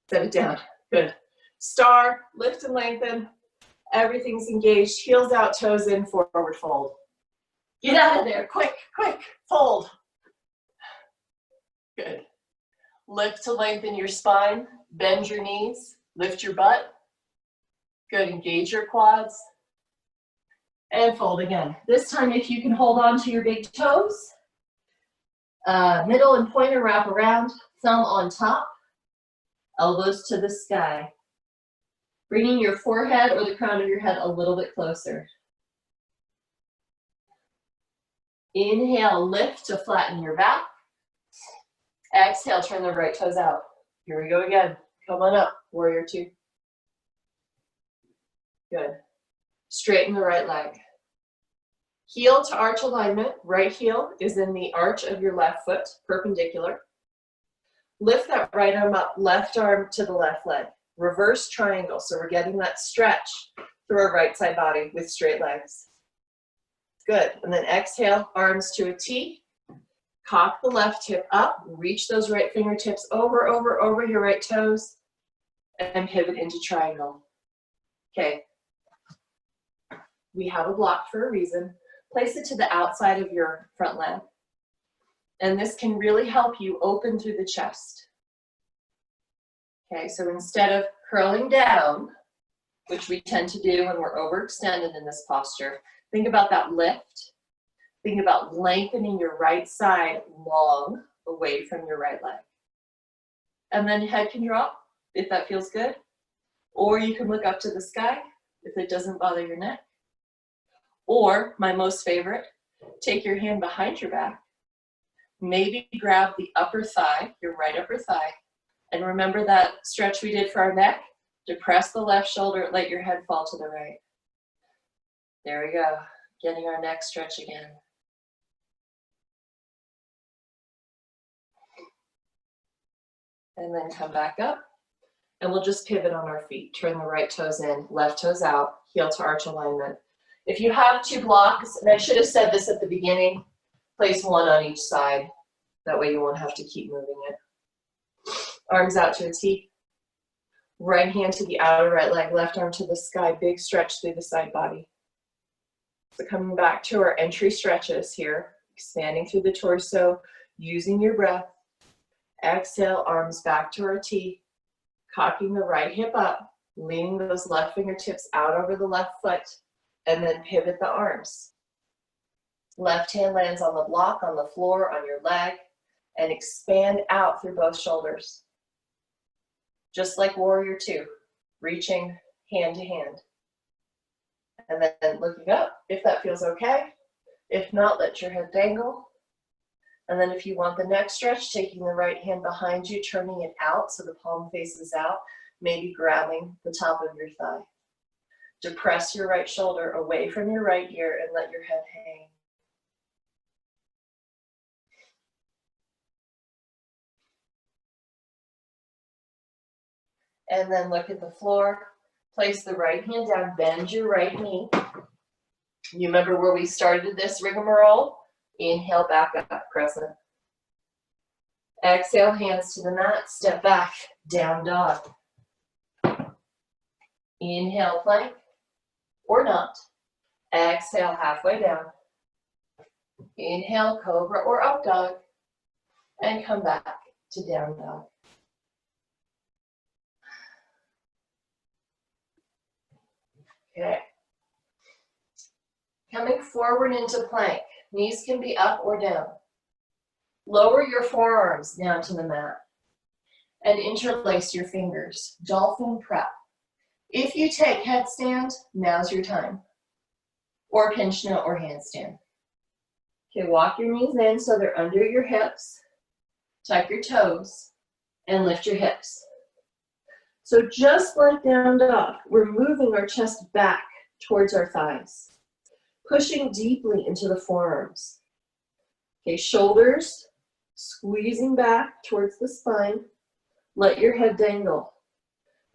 Set it down. Good. Star. Lift and lengthen. Everything's engaged. Heels out, toes in, forward fold. Get out of there. Quick, quick. Fold. Good. Lift to lengthen your spine. Bend your knees. Lift your butt. Good. Engage your quads. And fold again. This time, if you can hold on to your big toes, middle and pointer wrap around, thumb on top, elbows to the sky. Bringing your forehead or the crown of your head a little bit closer. Inhale, lift to flatten your back. Exhale, turn the right toes out. Here we go again. Come on up, warrior two. Good. Straighten the right leg. Heel to arch alignment. Right heel is in the arch of your left foot, perpendicular. Lift that right arm up, left arm to the left leg. Reverse triangle, so we're getting that stretch through our right side body with straight legs. Good, and then exhale, arms to a T. Cock the left hip up, reach those right fingertips over your right toes, and pivot into triangle. Okay, we have a block for a reason. Place it to the outside of your front leg. And this can really help you open through the chest. Okay, so instead of curling down, which we tend to do when we're overextended in this posture, think about that lift. Think about lengthening your right side long away from your right leg. And then head can drop if that feels good. Or you can look up to the sky if it doesn't bother your neck. Or, my most favorite, take your hand behind your back. Maybe grab the upper thigh, your right upper thigh. And remember that stretch we did for our neck? Depress the left shoulder, let your head fall to the right. There we go, getting our neck stretch again. And then come back up. And we'll just pivot on our feet. Turn the right toes in, left toes out, heel to arch alignment. If you have two blocks, and I should have said this at the beginning, place one on each side. That way you won't have to keep moving it. Arms out to a T. Right hand to the outer right leg, left arm to the sky. Big stretch through the side body. So coming back to our entry stretches here. Expanding through the torso, using your breath. Exhale, arms back to our T. Cocking the right hip up. Leaning those left fingertips out over the left foot. And then pivot the arms. Left hand lands on the block, on the floor, on your leg, and expand out through both shoulders. Just like Warrior Two, reaching hand to hand. And then looking up, if that feels okay. If not, let your head dangle. And then if you want the neck stretch, taking the right hand behind you, turning it out so the palm faces out, maybe grabbing the top of your thigh. Depress your right shoulder away from your right ear and let your head hang. And then look at the floor. Place the right hand down, bend your right knee. You remember where we started this rigmarole? Inhale, back up, crescent. Exhale, hands to the mat, step back, down dog. Inhale, plank. Or not. Exhale, halfway down. Inhale, cobra or up dog. And come back to down dog. Okay. Coming forward into plank. Knees can be up or down. Lower your forearms down to the mat. And interlace your fingers. Dolphin Prep. If you take headstand, now's your time. Or pinch note or handstand. Okay, walk your knees in so they're under your hips. Tuck your toes and lift your hips. So just like down dog, we're moving our chest back towards our thighs. Pushing deeply into the forearms. Okay, shoulders squeezing back towards the spine. Let your head dangle.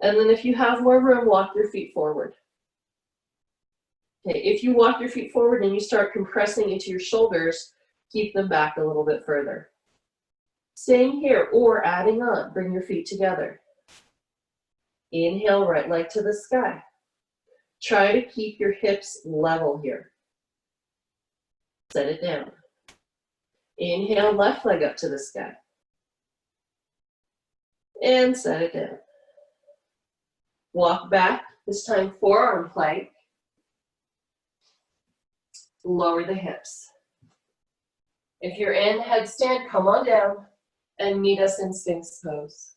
And then if you have more room, walk your feet forward. Okay, if you walk your feet forward and you start compressing into your shoulders, keep them back a little bit further. Staying here or adding on, bring your feet together. Inhale, right leg to the sky. Try to keep your hips level here. Set it down. Inhale, left leg up to the sky. And set it down. Walk back, this time forearm plank. Lower the hips. If you're in headstand, come on down and meet us in Sphinx pose.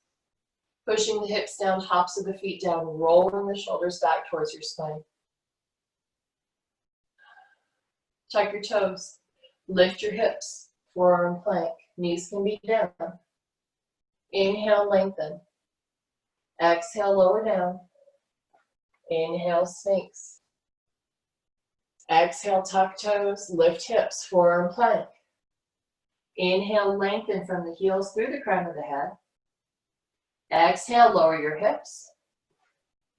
Pushing the hips down, tops of the feet down, rolling the shoulders back towards your spine. Tuck your toes, lift your hips, forearm plank. Knees can be down. Inhale, lengthen. Exhale, lower down. Inhale, Sphinx. Exhale, tuck toes, lift hips, forearm plank. Inhale, lengthen from the heels through the crown of the head. Exhale, lower your hips.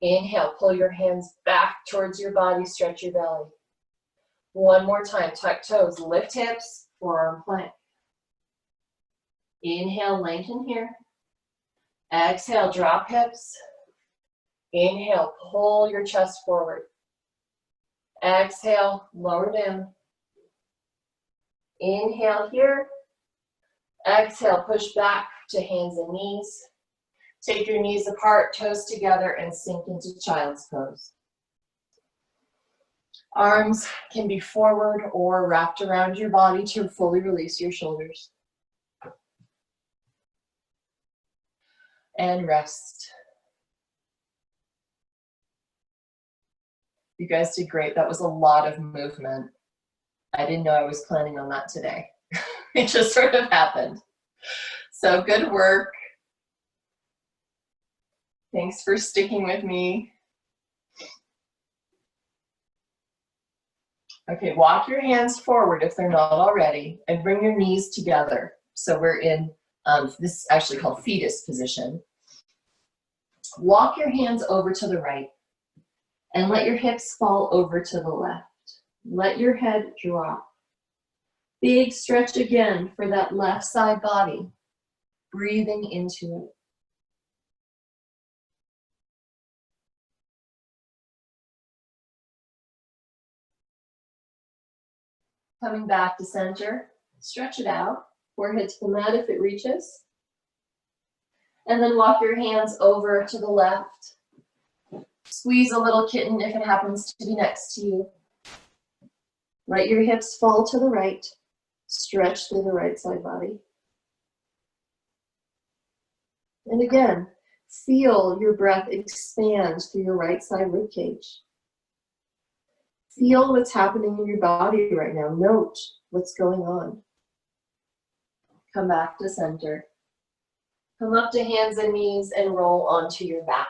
Inhale, pull your hands back towards your body, stretch your belly. One more time, tuck toes, lift hips, forearm plank. Inhale, lengthen here. Exhale, drop hips. Inhale, pull your chest forward. Exhale, lower down. Inhale here. Exhale, push back to hands and knees. Take your knees apart, toes together, and sink into child's pose. Arms can be forward or wrapped around your body to fully release your shoulders. And rest. You guys did great. That was a lot of movement. I didn't know I was planning on that today. It just sort of happened. So good work. Thanks for sticking with me. Okay, walk your hands forward if they're not already, and bring your knees together. So we're in, this is actually called fetus position. Walk your hands over to the right, and let your hips fall over to the left. Let your head drop. Big stretch again for that left side body. Breathing into it. Coming back to center, stretch it out, forehead to the mat if it reaches. And then walk your hands over to the left. Squeeze a little kitten if it happens to be next to you. Let your hips fall to the right. Stretch through the right side body. And again, feel your breath expand through your right side ribcage. Feel what's happening in your body right now. Note what's going on. Come back to center. Come up to hands and knees and roll onto your back.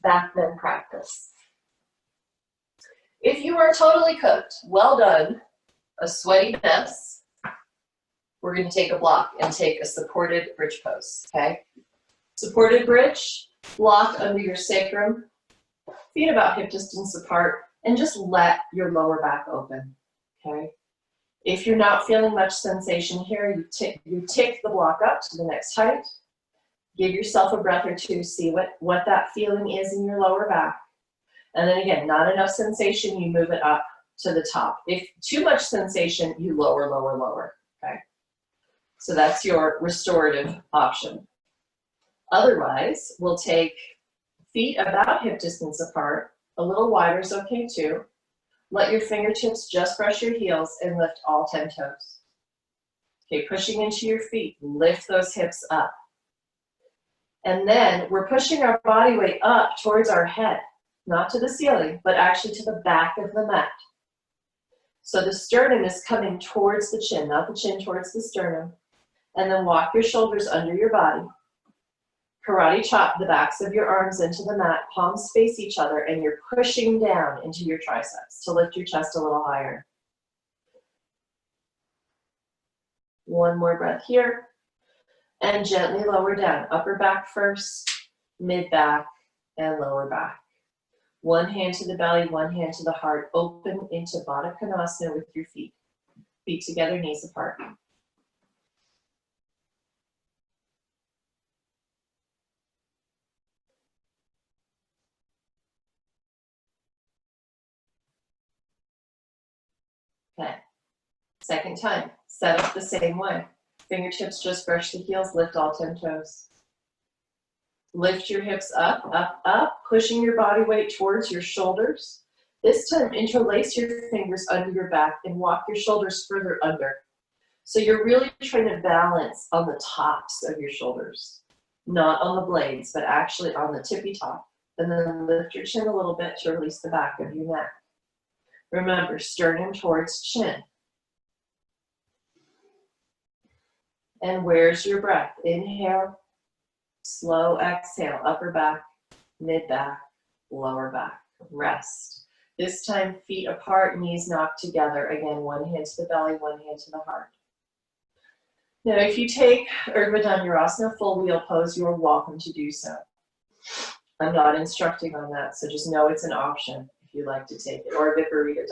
Back bend practice. If you are totally cooked, well done, a sweaty mess, we're going to take a block and take a supported bridge pose, okay? Supported bridge, block under your sacrum, feet about hip distance apart, and just let your lower back open, okay? If you're not feeling much sensation here, you tick the block up to the next height. Give yourself a breath or two, see what that feeling is in your lower back. And then again, not enough sensation, you move it up to the top. If too much sensation, you lower, lower, lower, okay? So that's your restorative option. Otherwise, we'll take feet about hip distance apart, a little wider is okay too. Let your fingertips just brush your heels and lift all 10 toes. Okay, pushing into your feet, lift those hips up. And then we're pushing our body weight up towards our head, not to the ceiling, but actually to the back of the mat. So the sternum is coming towards the chin, not the chin towards the sternum. And then walk your shoulders under your body. Karate chop the backs of your arms into the mat, palms face each other, and you're pushing down into your triceps to lift your chest a little higher. One more breath here. And gently lower down. Upper back first, mid back, and lower back. One hand to the belly, one hand to the heart. Open into Baddha Konasana with your feet. Feet together, knees apart. Okay, second time, set up the same way. Fingertips just brush the heels, lift all 10 toes. Lift your hips up, up, up, pushing your body weight towards your shoulders. This time, interlace your fingers under your back and walk your shoulders further under. So you're really trying to balance on the tops of your shoulders, not on the blades, but actually on the tippy top. And then lift your chin a little bit to release the back of your neck. Remember, sternum towards chin. And where's your breath? Inhale, slow exhale, upper back, mid back, lower back. Rest. This time, feet apart, knees knocked together. Again, one hand to the belly, one hand to the heart. Now, if you take Urdhva Dhanurasana, full wheel pose, you are welcome to do so. I'm not instructing on that, so just know it's an option if you'd like to take it, or Viparita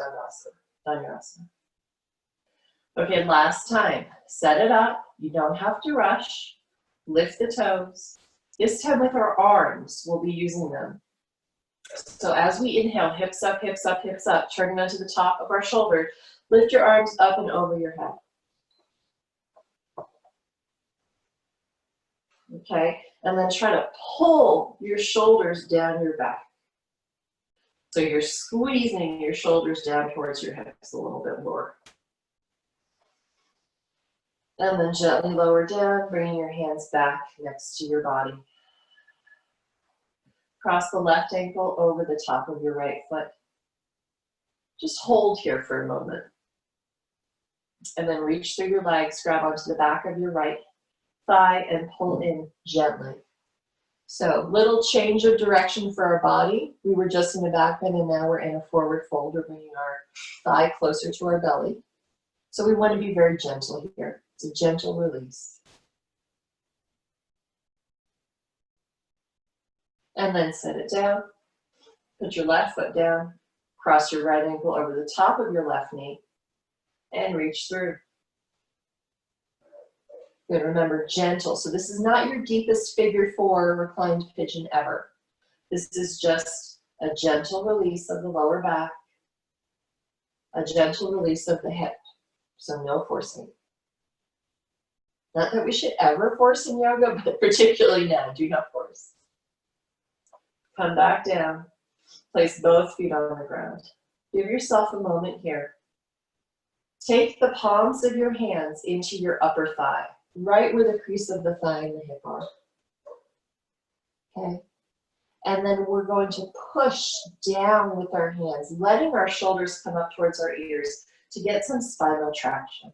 Dhanurasana. Okay, last time. Set it up. You don't have to rush. Lift the toes. This time with our arms, we'll be using them. So as we inhale, hips up, hips up, hips up, turning onto the top of our shoulder. Lift your arms up and over your head. Okay, and then try to pull your shoulders down your back. So you're squeezing your shoulders down towards your hips a little bit more. And then gently lower down, bringing your hands back next to your body. Cross the left ankle over the top of your right foot. Just hold here for a moment. And then reach through your legs, grab onto the back of your right thigh and pull in gently. So little change of direction for our body. We were just in a back bend and now we're in a forward fold. We're bringing our thigh closer to our belly. So we want to be very gentle here. It's a gentle release. And then set it down. Put your left foot down. Cross your right ankle over the top of your left knee. And reach through. Good, remember, gentle. So this is not your deepest figure four reclined pigeon ever. This is just a gentle release of the lower back. A gentle release of the hip. So no forcing. Not that we should ever force in yoga, but particularly now, do not force. Come back down. Place both feet on the ground. Give yourself a moment here. Take the palms of your hands into your upper thigh, right where the crease of the thigh and the hip are. Okay? And then we're going to push down with our hands, letting our shoulders come up towards our ears to get some spinal traction.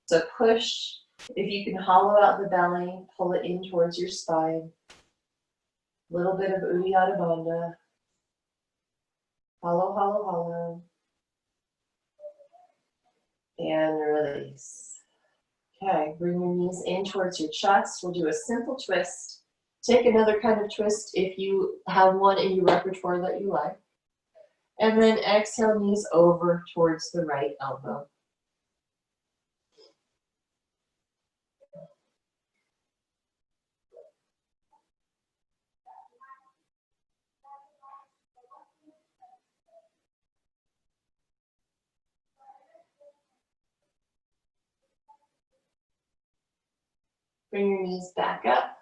So push. If you can hollow out the belly, pull it in towards your spine. A little bit of Uddiyana Bandha. Hollow, hollow, hollow. And release. Okay, bring your knees in towards your chest. We'll do a simple twist. Take another kind of twist if you have one in your repertoire that you like. And then exhale, knees over towards the right elbow. Bring your knees back up.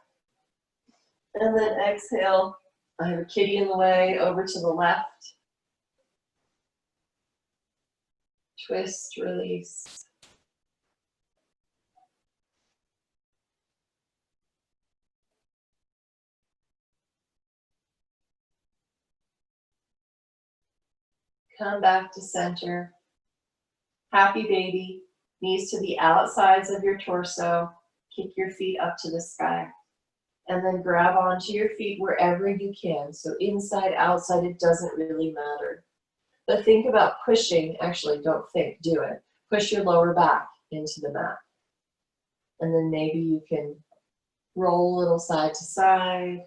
And then exhale. I have a kitty in the way, over to the left. Twist, release. Come back to center. Happy baby. Knees to the outsides of your torso. Kick your feet up to the sky. And then grab onto your feet wherever you can. So inside, outside, it doesn't really matter. But think about pushing, actually don't think, do it. Push your lower back into the mat. And then maybe you can roll a little side to side.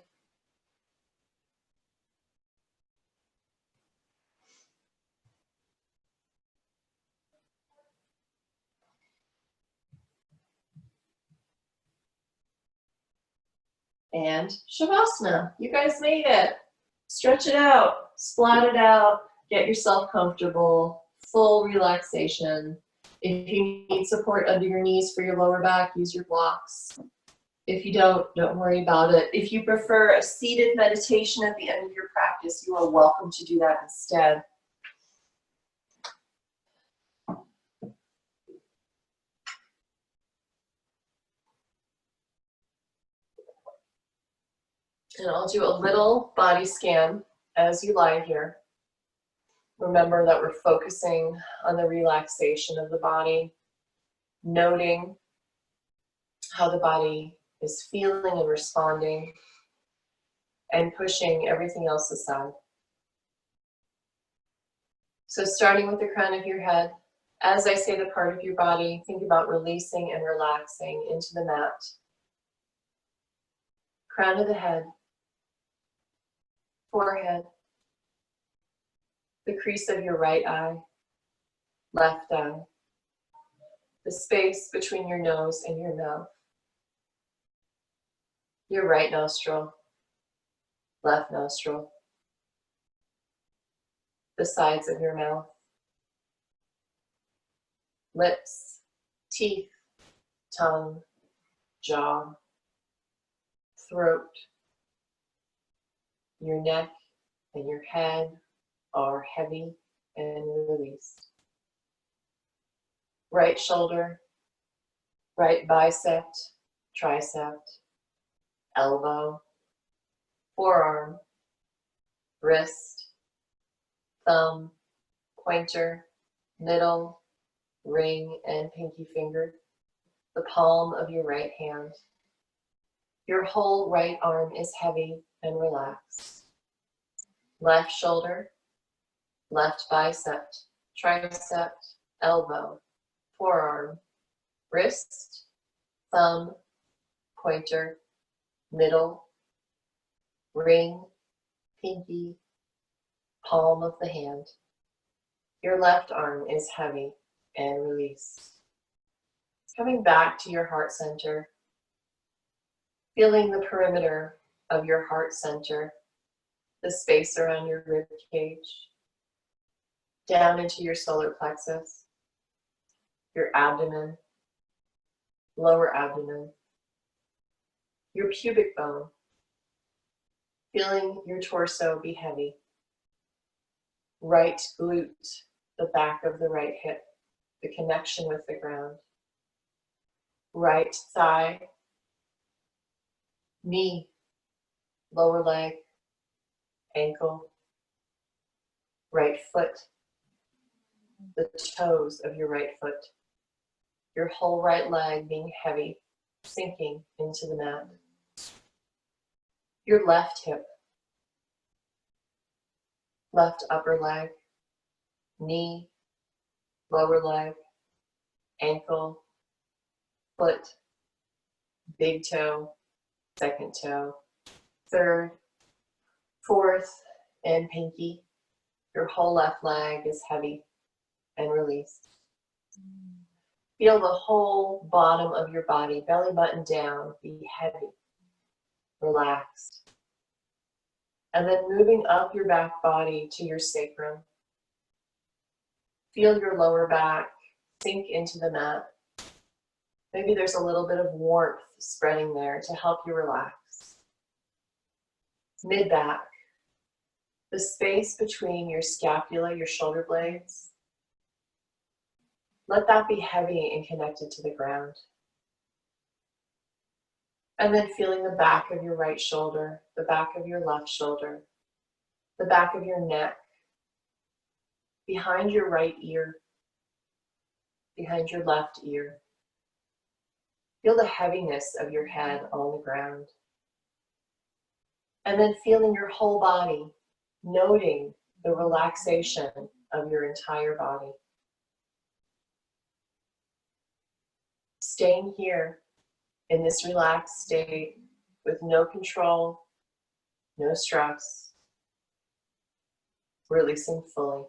And Shavasana, you guys made it. Stretch it out, splat it out, get yourself comfortable, full relaxation. If you need support under your knees for your lower back, use your blocks. If you don't worry about it. If you prefer a seated meditation at the end of your practice, you are welcome to do that instead. And I'll do a little body scan as you lie here. Remember that we're focusing on the relaxation of the body, noting how the body is feeling and responding, and pushing everything else aside. So starting with the crown of your head, as I say the part of your body, think about releasing and relaxing into the mat. Crown of the head, forehead, the crease of your right eye, left eye, the space between your nose and your mouth, your right nostril, left nostril, the sides of your mouth, lips, teeth, tongue, jaw, throat, your neck and your head are heavy and released. Right shoulder, right bicep, tricep, elbow, forearm, wrist, thumb, pointer, middle, ring, and pinky finger, the palm of your right hand. Your whole right arm is heavy and relaxed. Left shoulder, left bicep, tricep, elbow, forearm, wrist, thumb, pointer, middle, ring, pinky, palm of the hand. Your left arm is heavy and released. Coming back to your heart center, feeling the perimeter of your heart center, the space around your rib cage, down into your solar plexus, your abdomen, lower abdomen, your pubic bone, feeling your torso be heavy, right glute, the back of the right hip, the connection with the ground, right thigh, knee, lower leg, ankle, right foot, the toes of your right foot, your whole right leg being heavy, sinking into the mat. Your left hip, left upper leg, knee, lower leg, ankle, foot, big toe, second toe, third, fourth, and pinky. Your whole left leg is heavy and released. Feel the whole bottom of your body, belly button down, be heavy, relaxed. And then moving up your back body to your sacrum. Feel your lower back sink into the mat. Maybe there's a little bit of warmth spreading there to help you relax. Mid-back, the space between your scapula, your shoulder blades. Let that be heavy and connected to the ground. And then feeling the back of your right shoulder, the back of your left shoulder, the back of your neck, behind your right ear, behind your left ear. Feel the heaviness of your head on the ground. And then feeling your whole body, noting the relaxation of your entire body. Staying here in this relaxed state with no control, no stress, releasing fully.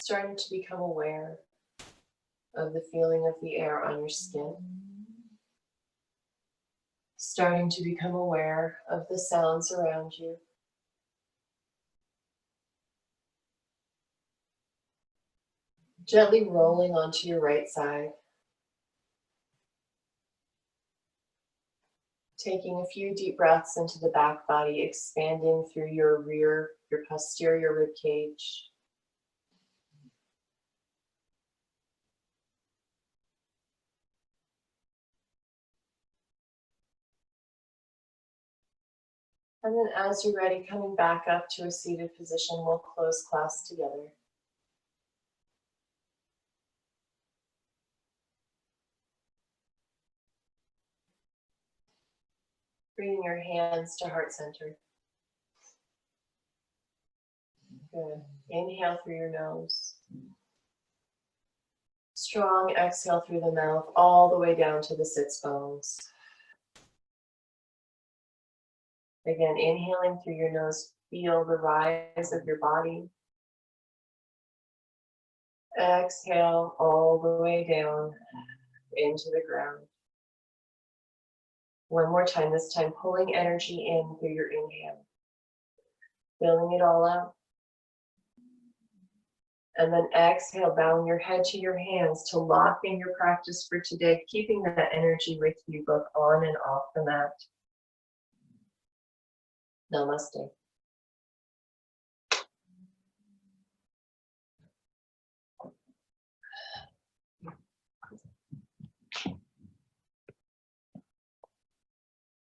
Starting to become aware of the feeling of the air on your skin. Starting to become aware of the sounds around you. Gently rolling onto your right side. Taking a few deep breaths into the back body, expanding through your rear, your posterior rib cage. And then as you're ready, coming back up to a seated position, we'll close class together. Bringing your hands to heart center. Good. Inhale through your nose. Strong exhale through the mouth, all the way down to the sits bones. Again, inhaling through your nose, feel the rise of your body. Exhale all the way down into the ground. One more time, this time pulling energy in through your inhale. Filling it all up. And then exhale, bowing your head to your hands to lock in your practice for today, keeping that energy with you both on and off the mat. Namaste.